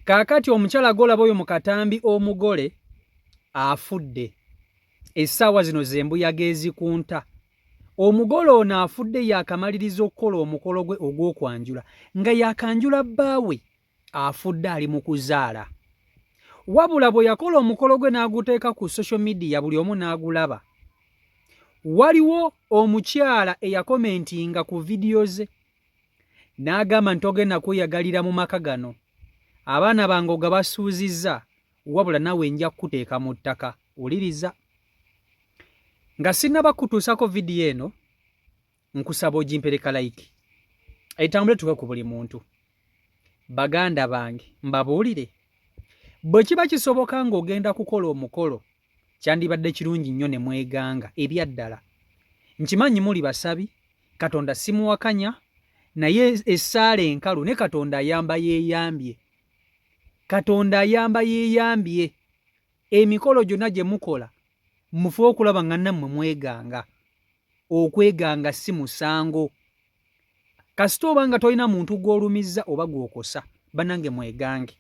Kaakati omukyala golaba oyo mu katambi omugole afudde. Essaawa zino zembuyaga ezikunta. Omugole ono afudde yakamaliriza okukola omukolo gwe ogw'okwanjula nga yakanjula bbaawe afudde ali mu kuzaala. Wabula bwe yakola omukolo gwe n'aguteeka ku social media buli omu n'agulaba. Waliwo omukyala eyakomentinga ku vidiyo ze n'agamba nti togenda kweyagalira mu maka gano. Abaana bange ogabasuuzizza wabula nawe nja kukuteeka mu ttaka. Wuliriza. Nga sinnaba kutuusako vidiyo eno nkusaba ogimpereka like. Etambule tuke ku buli muntu. Baganda bange mbabuulire. Bwe kiba kisoboka ng'ogenda kukola omukolo kyandibadde kirungi nnyo ne mweganga ebyaddala. Nkimanyi muli basabi, Katonda simuwakanya, naye essaala enkalu ne Katonda ayamba yeeyambye. Katonda ayamba yeeyambye. Emikolo gyonna gye mukola mufe okulaba nga nammwe mweganga. Okweganga si musango. Kasita oba nga tolina muntu gw'olumizza oba gw'okosa, bannange mwegange.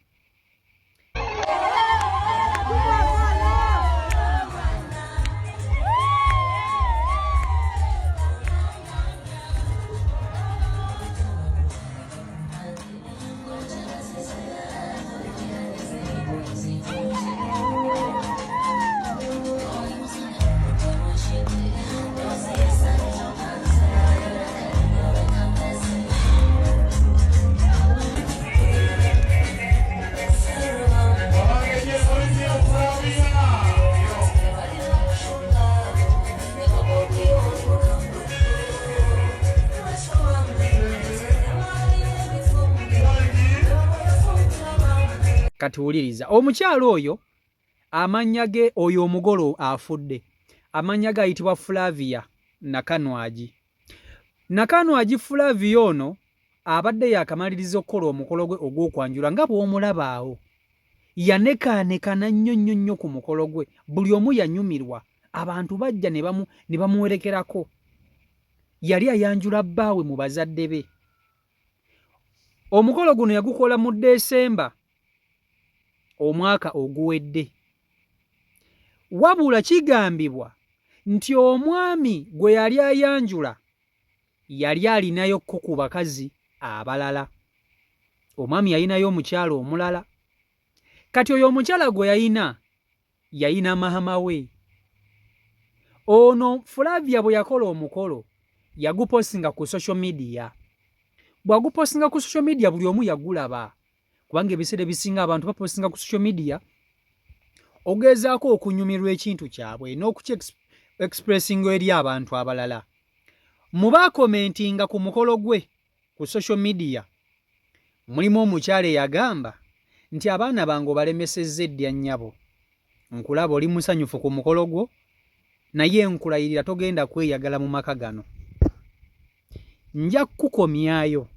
Katuwuliriza. Omukyalo oyo amannya ge oyo omugolo afudde. Amannya ge ayitibwa Flavia Nakanwagi. Nakanwagi Flavia ono abadde yakamaliriza okukola omukolo gwe ogw'okwanjula nga bw'omulaba awo. Yanekaanekana nnyo ku mukolo gwe. Buli omu yanyumirwa. Abantu bajja ne bamuwerekerako. Yali ayanjula bbaawe mu bazadde be. Omukolo guno yagukola mu Desemba omwaka oguwedde. Wabula kigambibwa nti omwami gwe yali ayanjula yali alinayokko ku bakazi abalala. Omwami yalinayo omukyala omulala. Kati oyo omukyala gwe yayina mahama we. Ono Flavia bwe yakola omukolo yagupostinga ku social media. Bw'agupostinga ku social media buli omu yagulaba. Kubanga ebiseera ebisinga abantu bapostinga ku social media ogezaako okunyumirwa ekintu kyabwe n'okuki-expressinga eri abantu abalala. Mu baakomentinga ku mukolo gwe ku social media mulimu omukyala eyagamba nti abaana bange obalemesezza eddya nnyabo. Nkulaba oli musanyufu ku mukolo gwo naye nkulayirira togenda kweyagala mu maka gano. Nja kukomyayo.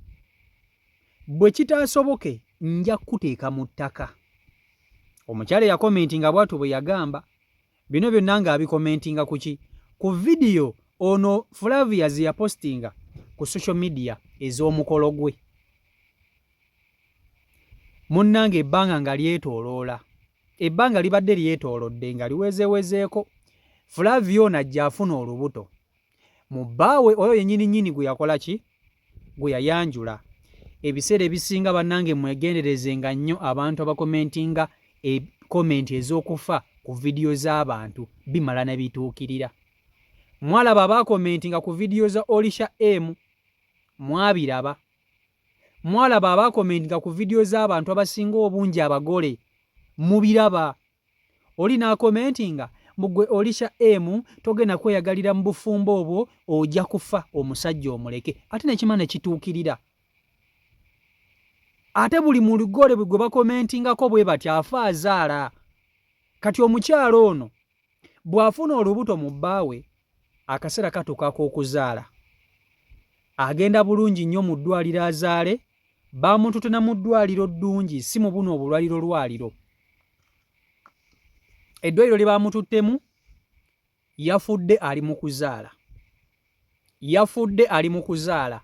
Bwe kitaasoboke nja kuteeka mu ttaka. Omukyala yakomentinga bwatu bwe yagamba. Bino byonna ng'abikomentinga kuki? Ku vidiyo ono Flavia ze yapostinga ku social media ez'omukolo gwe. Munnange ebbanga nga lyetooloola. Ebbanga libadde lyetoolodde nga liwezeewezeeko. Flavia ono ajja afuna olubuto. Mu bbaawe oyo yennyini gwe yakola ki? Gwe yayanjula. Ebiseera ebisinga bannange mwegenderezenga nnyo abantu abakomentinga komenti ez'okufa ku vidiyo z'abantu bimala ne bituukirira. Mwalaba abaakomentinga ku vidiyo za Olisha M mwabiraba. Mwalaba abaakomentinga ku vidiyo z'abantu abasinga obungi abagole mubiraba. Oli n'akomentinga mugwe Olisha M togenda kweyagalira mu bufumbo obwo ojja kufa omusajja omuleke. Ate nekima ne kituukirira. Ate buli mu lugole bwe bakomentingako bwe bati afa azaala. Kati omukyalo ono bw'afuna olubuto mu bbaawe akaseera katuuka k'okuzaala. Agenda bulungi nnyo mu ddwaliro azaale. Baamututena mu ddwaliro ddungi si mu buno obulwaliro lwaliro. Eddwaliro lye baamututtemu yafudde ali mu kuzaala.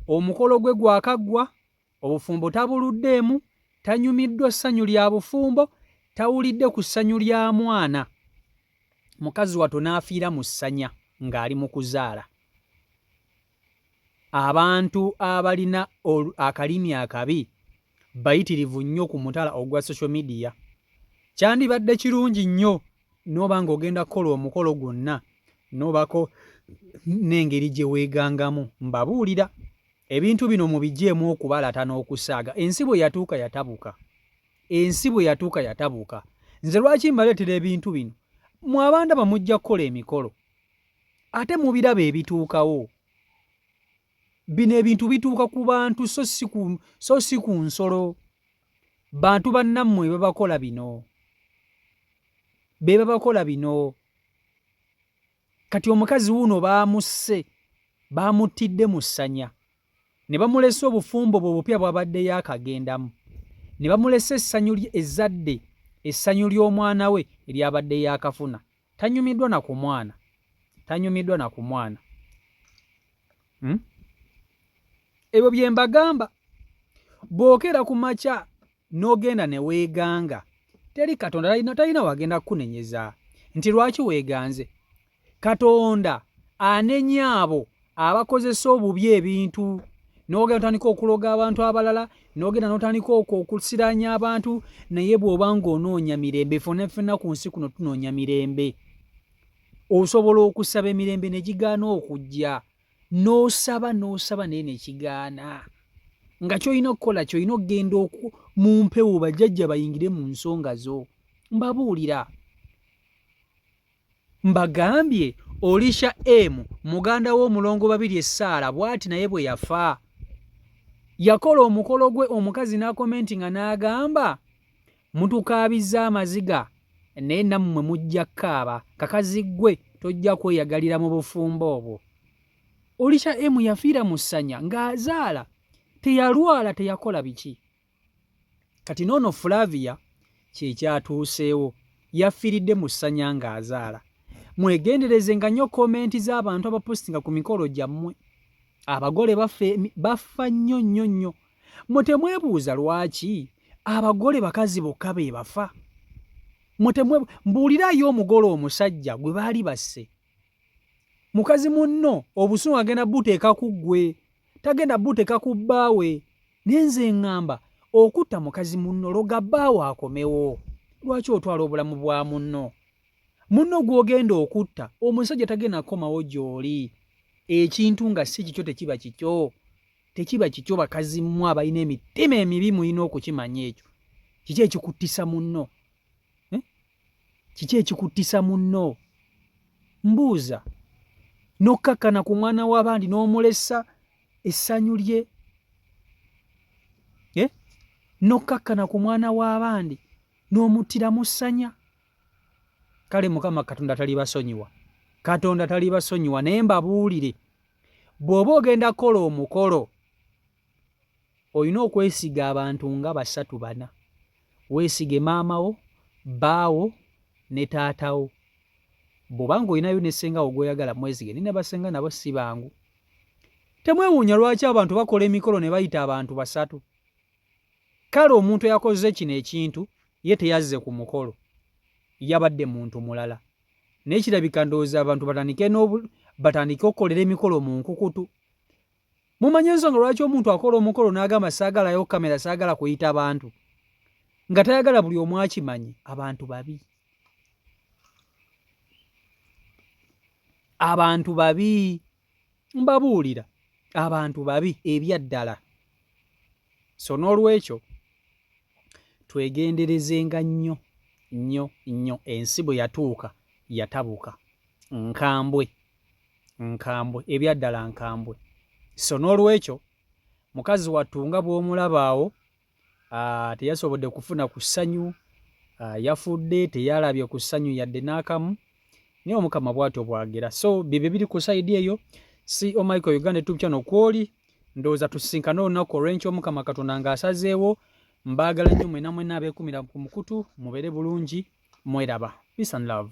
Omukolo gwe gwakaggwa. Obufumbo tabuluddeemu, tanyumiddwa ssanyu lya bufumbo, tawulidde ku ssanyu lya mwana. Mukazi wattu n'afiira mu ssanya ng'ali mu kuzaala. Abantu abalina akalimi akabi bayitirivu nnyo ku mutala ogwa social media. Kyandibadde kirungi nnyo n'oba ng'ogenda kukola omukolo gwonna n'obako n'engeri gye weegangamu. Mbabuulira ebintu bino mubigyemu okubalata n'okusaaga. Ensi bwe yatuuka yatabuka. Ensi bwe yatuuka yatabuka. Nze lwaki mbaleetera ebintu bino? Mu abanda bamujja kukola emikolo ate mubiraba ebituukawo. Bino ebintu bituuka ku bantu so si ku nsolo. Bantu bannammwe babakola bino. Be babakola bino. Kati omukazi wuno baamusse, baamutidde mu ssanya. Ne bamulesa obufumbo bwe bupya bw'abaddeyo akagendamu. Ne bamulesa essanyu ezzadde, essanyu ly'omwana we eryabaddeyo akafuna. Tanyumiddwa na ku mwana. Tanyumiddwa na ku mwana. Ebyo bye mbagamba. Bw'okera ku makya n'ogenda ne weeganga. Teri Katonda talina wagenda kukunenyeza. Nti lwaki weeganze? Katonda anenya abo abakozesa obubi ebintu. N'ogenda n'otandika okuloga abantu abalala, n'ogenda n'otandika okusiraanya abantu, naye bw'oba ng'onoonya mirembe. Ffenna ku nsi kuno tunoonya mirembe. Osobola okusaba emirembe ne gigaana okujja. N'osaba naye ne kigaana. Nga ky'olina okukola ky'olina okugenda mu mpewo bajjajja bayingire mu nsonga zo. Mbabuulira. Mbagambye Olisha M muganda w'omulongo babiri Essaala bw'ati naye bwe yafa. Yakola omukolo gwe omukazi n'akomenti nga n'agamba mutukaabizza amaziga naye nammwe mujja kkaaba. Kakazi ggwe tojja kweyagalira mu bufumbo obwo. Olisha M yafiira mu ssanya ng'azaala. Teyalwala, teyakola biki. Kati noono Flavia kye kyatuuseewo. Yafiiridde mu ssanya ng'azaala. Mwegenderezenga nnyo komenti z'abantu abapostinga ku mikolo gyammwe. Abagole bafa nnyo nnyo nnyo. Mmwe temwebuuza lwaki abagole bakazi bokka be bafa. Mbuulirayo omugole omusajja gwe baali basse. Mukazi munno obusungu agenda buteeka ku ggwe, tagenda buteeka ku bbaawe. Nenze ngamba okutta mukazi munno loga bbaawe akomewo. Lwaki otwala obulamu bwa munno? Munno gw'ogenda okutta omusajja tagenda kukomawo gy'oli. Ekintu nga si kikyo tekiba kikyo. Tekiba kikyo. Bakazi mmwe abalina emitima emibi mulina okukimanya ekyo. Kiki ekikuttisa munno? Kiki ekikuttisa munno? Mbuuza. N'okkakkana ku mwana w'abandi n'omulesa essanyu lye. N'okkakkana ku mwana w'abandi n'omuttira mu ssanya. Kale Mukama Katonda talibasonyiwa. Katonda talibasonyiwa. Naye mbabuulire, bw'oba ogenda kukola omukolo olina okwesiga abantu nga 3-4. Weesige maamawo, bbaawo ne taatawo. Bw'oba ng'olinayo ne ssengawo gw'oyagala mwesige. Nina basenga nabo si bangu. Temwewuunya lwaki abantu bakola emikolo ne bayita abantu 3. Kale omuntu yakoze kino ekintu ye teyazze ku mukolo. Yabadde muntu mulala. Naye kirabika ndowooza abantu batandike okukolera emikolo mu nkukutu. Mumanye ensonga lwaki omuntu akola omukolo n'agamba saagalayo kamera, saagala kuyita abantu, nga tayagala buli omu akimanye. Abantu babi. Abantu babi. Mbabuulira. Abantu babi ebyaddala. So n'olwekyo twegenderezenga nnyo nnyo nnyo. Ensi bwe yatuuka yatabuka. Nkambwe. Ebyaddala nkambwe. So n'olwekyo mukazi wattu nga bw'omulaba awo teyasobodde kufuna ku ssanyu. Yafudde, teyalabye ku ssanyu yadde n'akamu. Naye Omukama bw'atyo bw'agera. So bibyo biri ku sayidi eyo. CEO Michael Uganda YouTube channel kwoli. Ndowooza tusinkane olunaku olw'enkya Omukama Katonda ng'asazeewo. Mbaagala nnyo mwena abeekumira ku mukutu. Mubeere bulungi. Mweraba. Peace and love.